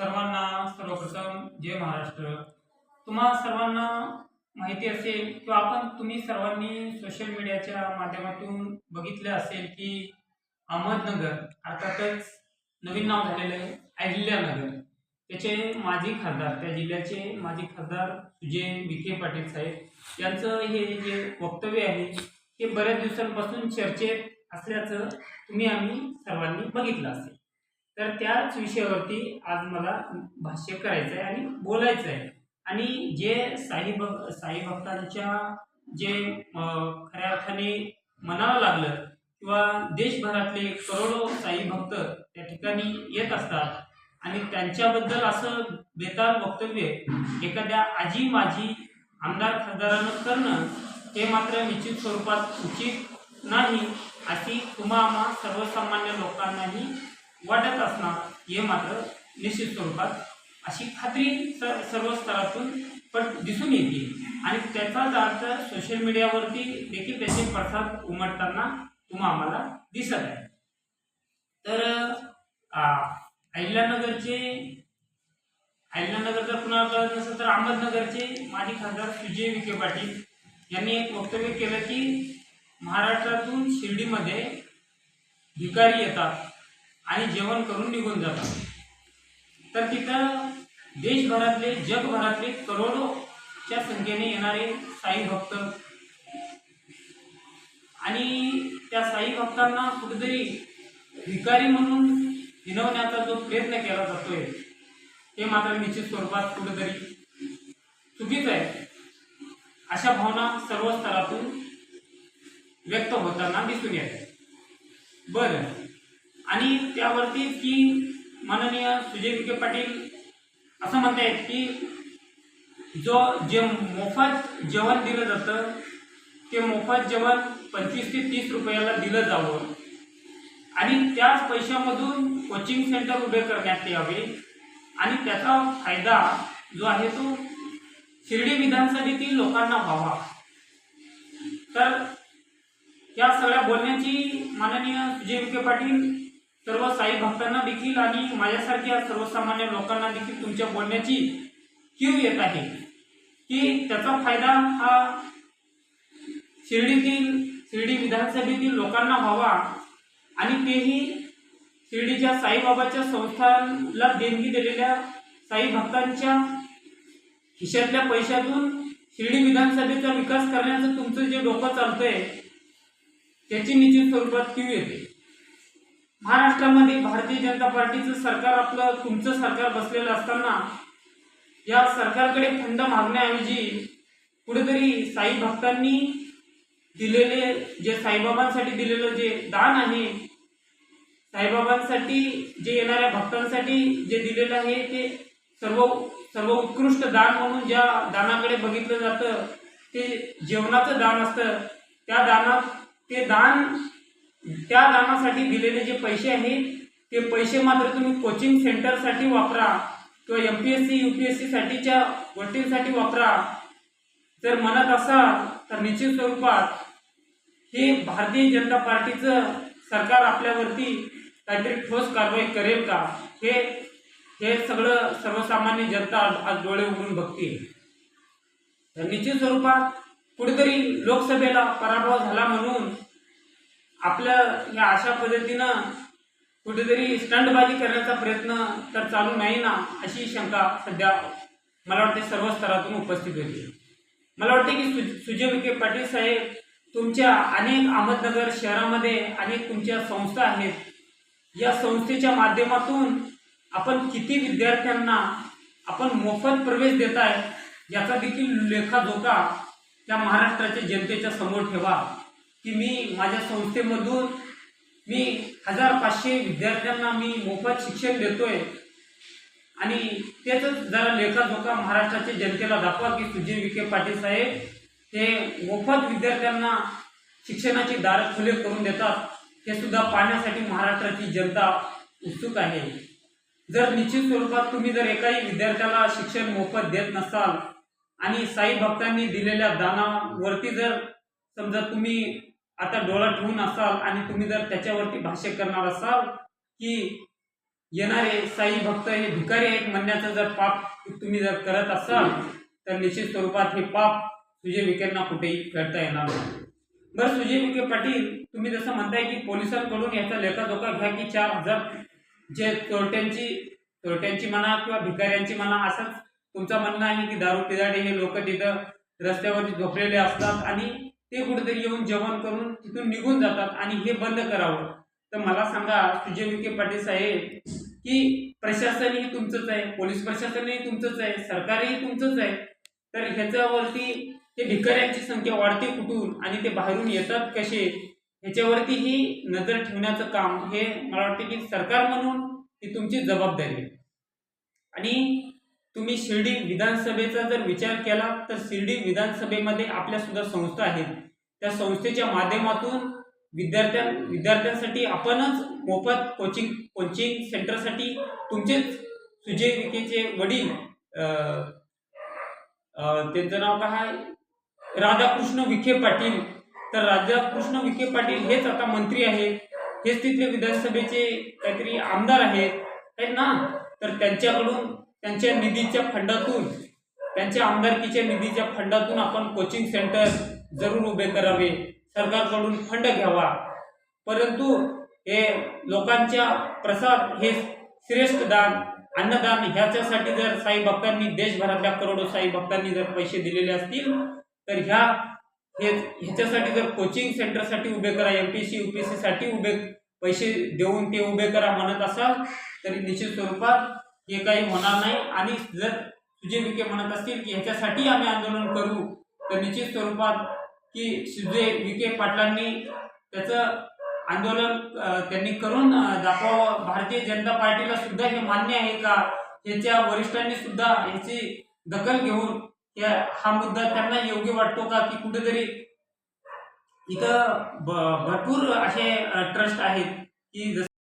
सर्वांना सर्वप्रथम जय महाराष्ट्र. तुम्हा सर्वांना माहिती असेल किंवा तुम्ही सर्वांनी सोशल मीडियाच्या माध्यमातून बघितले असेल की अहमदनगर अर्थातच नवीन नाव झालेलं आहे अहिल्यानगर. त्याचे माजी खासदार, त्या जिल्ह्याचे माजी खासदार सुजय विखे पाटील साहेब यांचं हे जे वक्तव्य आहे हे बऱ्याच दिवसांपासून चर्चेत असल्याचं आम्ही सर्वांनी बघितलं असेल. तर त्याच विषयावरती आज मला भाष्य करायचं आहे आणि बोलायचं आहे. आणि जे साई भक्तांच्या जे खऱ्या अर्थाने म्हणावं लागलं किंवा देशभरातले करोडो साई भक्त त्या ठिकाणी येत असतात आणि त्यांच्याबद्दल असं बेताल वक्तव्य एखाद्या आजी माजी आमदार खासदारानं करणं हे मात्र निश्चित स्वरूपात उचित नाही अशी आम्हा सर्वसामान्य लोकांनाही वाटत असणार हे मात्र निश्चित स्वरूपात अशी खात्री सर्व स्तरातून पण दिसून येते. आणि त्याचाच अर्थ सोशल मीडियावरती देखील त्याचे पडसाद उमटताना आम्हाला दिसत आहे. तर अहिल्यानगर जर कुणाला कळत नसेल तर अहमदनगरचे माजी खासदार सुजय विखे पाटील यांनी एक वक्तव्य केलं की महाराष्ट्रातून शिर्डीमध्ये भिकारी येतात आणि जेवण करून निघून जातात. तर तिथं देशभरातले जगभरातले करोडोच्या संख्येने येणारे साई भक्त आणि त्या साई भक्तांना कुठेतरी भिकारी म्हणून हिणवण्याचा जो प्रयत्न केला जातोय ते मात्र निश्चित स्वरूपात कुठेतरी चुकीचं आहे. अशा भावना सर्व स्तरातून व्यक्त होताना दिसून येतात. बरं, आणि त्यावरती की माननीय सुजय विखे पाटील असं म्हणतायत की जे मोफत जेवण दिलं जातं ते मोफत जेवण 25 ते 30 रुपयाला दिलं जावं आणि त्याच पैशामधून कोचिंग सेंटर उभे करण्यात यावे आणि त्याचा फायदा जो आहे तो शिर्डी विधानसभेतील लोकांना व्हावा. तर या सगळ्या बोलण्याची माननीय सुजय विखे पाटील सर्व साई भक्तांना देखील आणि माझ्यासारख्या सर्वसामान्य लोकांना देखील तुमच्या बोलण्याची कीव येत आहे की त्याचा फायदा हा शिर्डी विधानसभेतील लोकांना व्हावा आणि तेही शिर्डीच्या साईबाबाच्या संस्थानला देणगी दिलेल्या साई भक्तांच्या खिशातल्या पैशातून शिर्डी विधानसभेचा विकास करण्याचं तुमचं जे डोकं चालतंय त्याची निश्चित स्वरूपात कीव येते. महाराष्ट्रामध्ये भारतीय जनता पार्टीचं सरकार तुमचं सरकार बसलेलं असताना या सरकारकडे फंड मागण्याऐवजी कुठेतरी साई भक्तांनी दिलेले जे साईबाबांसाठी दिलेलं जे दान आहे, साईबाबांसाठी जे येणाऱ्या भक्तांसाठी जे दिलेलं आहे ते सर्व उत्कृष्ट दान म्हणून ज्या दानाकडे बघितलं जातं ते जेवणाचं दान असतं. त्या दानासाठी दिलेले जे पैसे आहेत ते पैसे मात्र तुम्ही कोचिंग सेंटरसाठी वापरा किंवा MPSC UPSC साठीच्या गोष्टींसाठी वापरा. जर म्हणत असाल तर निश्चित स्वरूपात हे भारतीय जनता पार्टीचं सरकार आपल्यावरती काहीतरी ठोस कारवाई करेल का हे सगळं सर्वसामान्य जनता आज डोळे उघडून बघते. तर निश्चित स्वरूपात कुठेतरी लोकसभेला पराभव झाला म्हणून आपल्या या अशा पद्धतीनं कुठेतरी स्टंटबाजी करण्याचा प्रयत्न तर चालू नाही ना अशी शंका सध्या मला वाटते सर्व स्तरातून उपस्थित होती. मला वाटते की सुजय विखे पाटील साहेब तुमच्या अनेक अहमदनगर शहरामध्ये अनेक तुमच्या संस्था आहेत. या संस्थेच्या माध्यमातून आपण किती विद्यार्थ्यांना आपण मोफत प्रवेश देताय याचा देखील लेखाजोखा त्या महाराष्ट्राच्या जनतेच्या समोर ठेवा की मी माझ्या संस्थेमधून 1500 विद्यार्थ्यांना मी मोफत शिक्षण देतोय आणि त्याच जरा लेखाजोखा महाराष्ट्राच्या जनतेला दाखवा की सुजय विखे पाटील साहेब हे मोफत विद्यार्थ्यांना शिक्षणाची दारं खुले करून देतात. हे सुद्धा पाहण्यासाठी महाराष्ट्राची जनता उत्सुक आहे. जर निश्चित स्वरूपात तुम्ही जर एकाही विद्यार्थ्याला शिक्षण मोफत देत नसाल आणि साई भक्तांनी दिलेल्या दानावरती जर समजा तुम्ही आता डोळा ठेवून असाल आणि तुम्ही जर त्याच्यावरती भाष्य करणार असाल की येणारे साई भक्त हे भिकारी आहेत म्हणण्याचं जर पाप तुम्ही जर करत असाल तर निश्चित स्वरूपात हे पाप सुजय विखेंना कुठेही फेडता येणार नाही. बरं, सुजय विखे पाटील, तुम्ही जसं म्हणताय की पोलिसांकडून याचा लेखाजोखा घ्या की 4,000 जे चोरट्यांची म्हणा किंवा भिकाऱ्यांची म्हणा, असंच तुमचं म्हणणं आहे की दारू पिदाडे हे लोक तिथं रस्त्यावरती झोपलेले असतात आणि ते कुठेतरी येऊन जेवण करून तिथून निघून जातात आणि हे बंद करावं. तर मला सांगा सुजय विखे पाटील साहेब, की प्रशासनही तुमचंच आहे, पोलीस प्रशासनही तुमचंच आहे, सरकारही तुमचंच आहे, तर ह्याच्यावरती ते भिकाऱ्यांची संख्या वाढते कुठून आणि ते बाहेरून येतात कसे, ह्याच्यावरतीही नजर ठेवण्याचं काम हे मला वाटतं की सरकार म्हणून ही तुमची जबाबदारी आहे. आणि तुम्ही शिर्डी विधानसभेचा जर विचार केला तर शिर्डी विधानसभेमध्ये आपल्या सुद्धा संस्था आहेत. त्या संस्थेच्या माध्यमातून विद्यार्थ्यांसाठी आपणच मोफत कोचिंग सेंटरसाठी तुमचेच सुजय विखेचे वडील, त्यांचं नाव काय, राधाकृष्ण विखे पाटील, तर राधाकृष्ण विखे पाटील हेच आता मंत्री आहेत, हेच तिथले विधानसभेचे काहीतरी आमदार आहेत ना, तर त्यांच्याकडून त्यांच्या निधीच्या फंडातून, त्यांच्या आमदारकीच्या निधीच्या फंडातून आपण कोचिंग सेंटर जरूर उभे करावे, सरकारकडून फंड घ्यावा. परंतु हे लोकांच्या प्रसाद हे श्रेष्ठ दान, अन्नदान ह्याच्यासाठी जर साई भक्तांनी, देशभरातल्या करोडो साई भक्तांनी जर पैसे दिलेले असतील तर ह्याच्यासाठी जर कोचिंग सेंटरसाठी उभे करा, MPSC UPSC साठी पैसे देऊन ते उभे करा म्हणत असाल तरी निश्चित स्वरूपात हे काही होणार नाही. आणि जर सुजय विखे म्हणत असतील की ह्याच्यासाठी आम्ही आंदोलन करू तर निश्चित स्वरूपात की सुजय विखे पाटलांनी त्याचं आंदोलन त्यांनी करून दाखवावं. भारतीय जनता पार्टीला सुद्धा हे मान्य आहे का, ह्याच्या वरिष्ठांनी सुद्धा ह्याची दखल घेऊन हा मुद्दा त्यांना योग्य वाटतो का, की कुठेतरी इथं भरपूर असे ट्रस्ट आहेत की